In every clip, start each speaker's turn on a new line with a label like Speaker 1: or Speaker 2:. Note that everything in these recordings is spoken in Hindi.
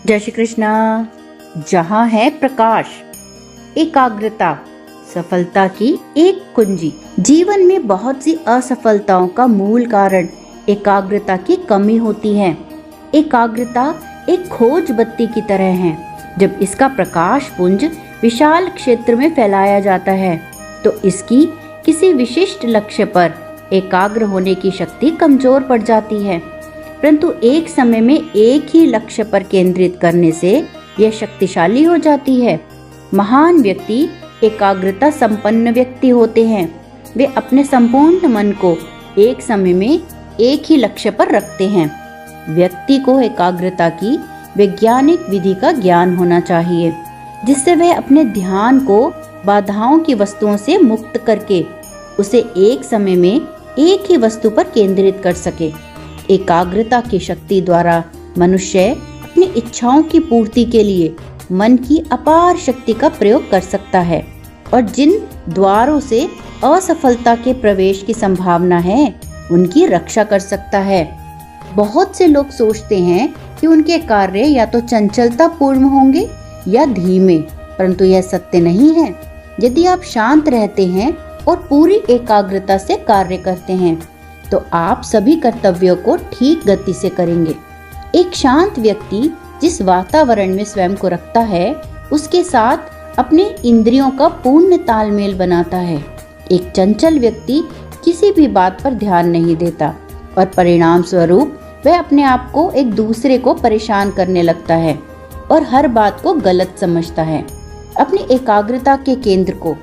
Speaker 1: जय श्री कृष्णा। जहाँ है प्रकाश, एकाग्रता सफलता की एक कुंजी। जीवन में बहुत सी असफलताओं का मूल कारण एकाग्रता की कमी होती है। एकाग्रता एक खोज बत्ती की तरह है। जब इसका प्रकाश पुंज विशाल क्षेत्र में फैलाया जाता है तो इसकी किसी विशिष्ट लक्ष्य पर एकाग्र होने की शक्ति कमजोर पड़ जाती है, परंतु एक समय में एक ही लक्ष्य पर केंद्रित करने से यह शक्तिशाली हो जाती है। महान व्यक्ति एकाग्रता संपन्न व्यक्ति होते हैं। वे अपने संपूर्ण मन को एक समय में एक ही लक्ष्य पर रखते हैं। व्यक्ति को एकाग्रता की वैज्ञानिक विधि का ज्ञान होना चाहिए, जिससे वह अपने ध्यान को बाधाओं की वस्तुओं से मुक्त करके उसे एक समय में एक ही वस्तु पर केंद्रित कर सके। एकाग्रता की शक्ति द्वारा मनुष्य अपनी इच्छाओं की पूर्ति के लिए मन की अपार शक्ति का प्रयोग कर सकता है और जिन द्वारों से असफलता के प्रवेश की संभावना है उनकी रक्षा कर सकता है। बहुत से लोग सोचते हैं कि उनके कार्य या तो चंचलता पूर्ण होंगे या धीमे, परंतु यह सत्य नहीं है। यदि आप शांत रहते हैं और पूरी एकाग्रता से कार्य करते हैं तो आप सभी कर्तव्यों को ठीक गति से करेंगे। एक शांत व्यक्ति जिस वातावरण में स्वयं को रखता है उसके साथ अपने इंद्रियों का पूर्ण तालमेल बनाता है। एक चंचल व्यक्ति किसी भी बात पर ध्यान नहीं देता और परिणाम स्वरूप वह अपने आप को एक दूसरे को परेशान करने लगता है और हर बात को गलत समझता है। अपनी एकाग्रता के केंद्र को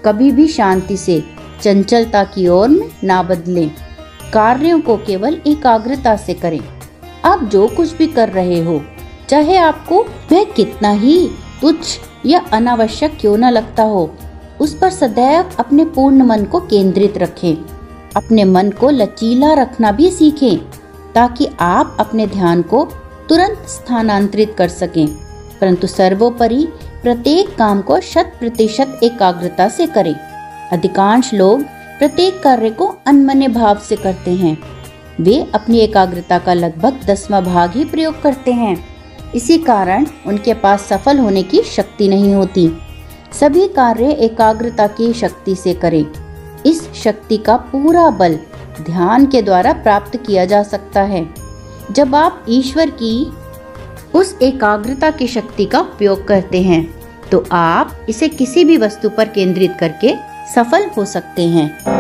Speaker 1: कभी भी शांति से चंचलता की ओर में ना बदलें। कार्यों को केवल एकाग्रता से करें। आप जो कुछ भी कर रहे हो, चाहे आपको वह कितना ही तुच्छ या अनावश्यक क्यों न लगता हो, उस पर सदैव अपने पूर्ण मन को केंद्रित रखें। अपने मन को लचीला रखना भी सीखें ताकि आप अपने ध्यान को तुरंत स्थानांतरित कर सकें, परंतु सर्वोपरि प्रत्येक काम को 100% एकाग्रता से करें। अधिकांश लोग प्रत्येक कार्य को अनमने भाव से करते हैं। वे अपनी एकाग्रता का लगभग 10वां भाग ही प्रयोग करते हैं। इसी कारण उनके पास सफल होने की शक्ति नहीं होती। सभी कार्य एकाग्रता की शक्ति से करें। इस शक्ति का पूरा बल ध्यान के द्वारा प्राप्त किया जा सकता है। जब आप ईश्वर की उस एकाग्रता की शक्ति का उपयोग करते हैं तो आप इसे किसी भी वस्तु पर केंद्रित करके सफल हो सकते हैं।